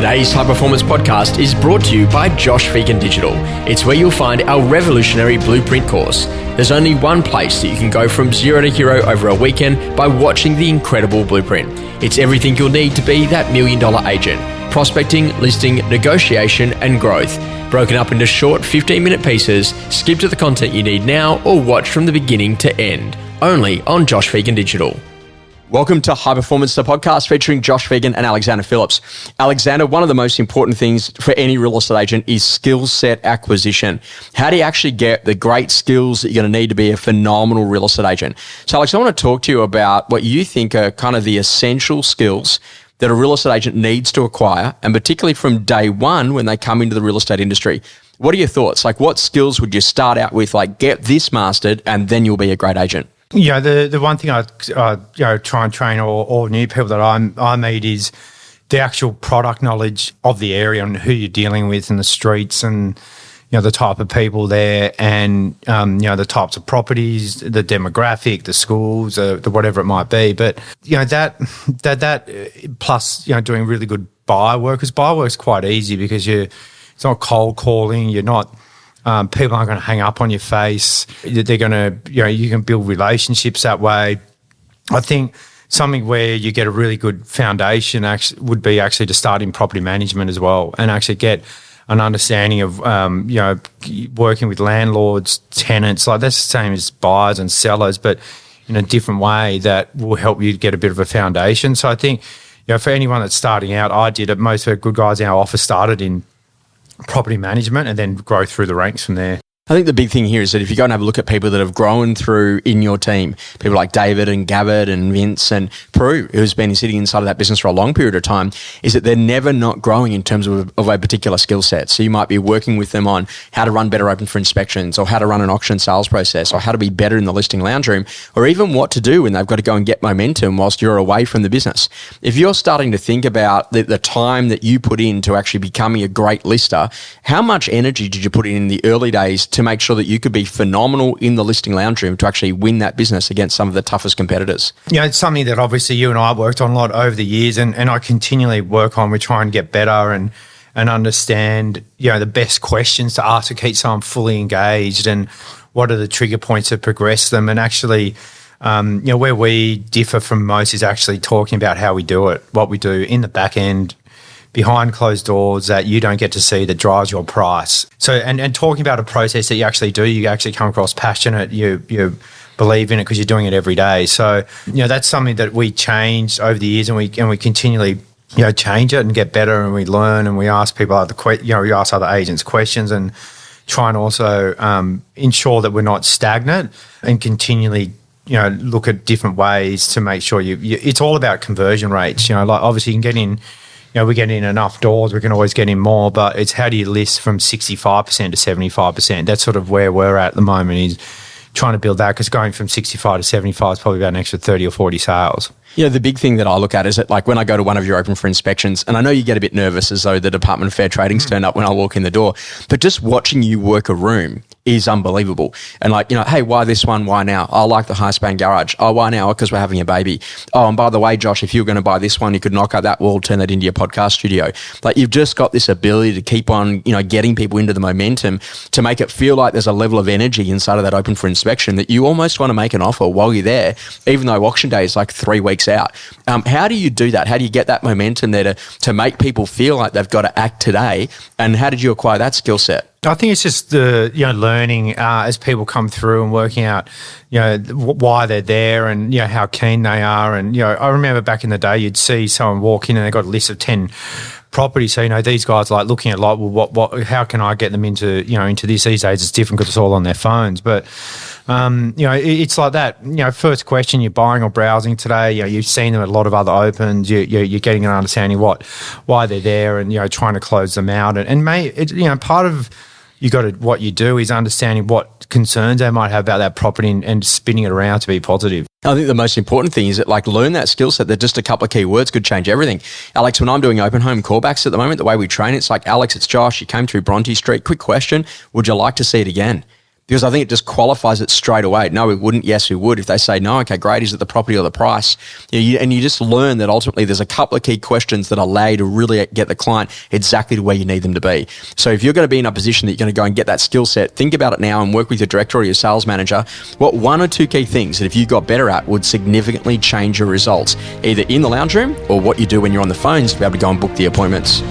Today's High Performance Podcast is brought to you by Josh Phegan Digital. It's where you'll find our revolutionary blueprint course. There's only one place that you can go from zero to hero over a weekend by watching the incredible blueprint. It's everything you'll need to be that $1 million agent. Prospecting, listing, negotiation, and growth. Broken up into short 15-minute pieces, skip to the content you need now or watch from the beginning to end. Only on Josh Phegan Digital. Welcome to High Performance, the podcast featuring Josh Phegan and Alexander Phillips. Alexander, one of the most important things for any real estate agent is skill set acquisition. How do you actually get the great skills that you're going to need to be a phenomenal real estate agent? So, Alex, I want to talk to you about what you think are kind of the essential skills that a real estate agent needs to acquire, and particularly from day one when they come into the real estate industry. What are your thoughts? Like, what skills would you start out with? Like, get this mastered and then you'll be a great agent. Yeah, the one thing I try and train all new people that I meet is the actual product knowledge of the area and who you're dealing with in the streets, and the type of people there, and the types of properties, the demographic, the schools, the whatever it might be. But that plus doing really good buyer work, because buyer work's quite easy because it's not cold calling. You're not. People aren't going to hang up on your face. They're going to, you can build relationships that way. I think something where you get a really good foundation would be actually to start in property management as well, and actually get an understanding of, working with landlords, tenants. Like, that's the same as buyers and sellers, but in a different way that will help you get a bit of a foundation. So I think, for anyone that's starting out, I did it. Most of the good guys in our office started in property management and then grow through the ranks from there. I think the big thing here is that if you go and have a look at people that have grown through in your team, people like David and Gabbard and Vince and Prue, who's been sitting inside of that business for a long period of time, is that they're never not growing in terms of a particular skill set. So you might be working with them on how to run better open for inspections, or how to run an auction sales process, or how to be better in the listing lounge room, or even what to do when they've got to go and get momentum whilst you're away from the business. If you're starting to think about the time that you put in to actually becoming a great lister, how much energy did you put in the early days to make sure that you could be phenomenal in the listing lounge room to actually win that business against some of the toughest competitors? It's something that obviously you and I worked on a lot over the years, and I continually work on. We try and get better and understand, the best questions to ask to keep someone fully engaged, and what are the trigger points that progress them. And actually, where we differ from most is actually talking about how we do it, what we do in the back end, behind closed doors that you don't get to see, that drives your price. So, and talking about a process that you actually do, you actually come across passionate, you believe in it because you're doing it every day. So, that's something that we changed over the years, and we continually, change it and get better, and we learn, and we ask people we ask other agents questions, and try and also ensure that we're not stagnant, and continually look at different ways to make sure it's all about conversion rates. Like, obviously you can get in. We get in enough doors, we can always get in more, but it's how do you list from 65% to 75%? That's sort of where we're at the moment, is trying to build that, because going from 65 to 75 is probably about an extra 30 or 40 sales. The big thing that I look at is that, like, when I go to one of your open for inspections, and I know you get a bit nervous as though the Department of Fair Trading's turned up when I walk in the door, but just watching you work a room is unbelievable. And hey, why this one? Why now? I like the high span garage. Oh, why now? Because we're having a baby. Oh, and by the way, Josh, if you were going to buy this one, you could knock out that wall, turn that into your podcast studio. Like, you've just got this ability to keep on, getting people into the momentum to make it feel like there's a level of energy inside of that open for inspection that you almost want to make an offer while you're there, even though auction day is like 3 weeks out. How do you do that? How do you get that momentum there to make people feel like they've got to act today? And how did you acquire that skill set? I think it's just the learning as people come through and working out why they're there, and how keen they are. And I remember back in the day, you'd see someone walk in and they got a list of 10 properties. So these guys are like looking at like, well, what? How can I get them into into this? These days it's different because it's all on their phones. But it's like that. First question, you're buying or browsing today. You've seen them at a lot of other opens. You're getting an understanding why they're there, and trying to close them out. And part of what you do is understanding what concerns they might have about that property, and spinning it around to be positive. I think the most important thing is that, like, learn that skill set, that just a couple of key words could change everything. Alex, when I'm doing open home callbacks at the moment, the way we train, it's like, Alex, it's Josh, you came through Bronte Street, quick question, would you like to see it again? because I think it just qualifies it straight away. No, we wouldn't. Yes, we would. If they say no, okay, great. Is it the property or the price? And you just learn that ultimately there's a couple of key questions that allow you to really get the client exactly to where you need them to be. So if you're going to be in a position that you're going to go and get that skill set, think about it now and work with your director or your sales manager. What one or two key things that if you got better at would significantly change your results, either in the lounge room or what you do when you're on the phones to be able to go and book the appointments.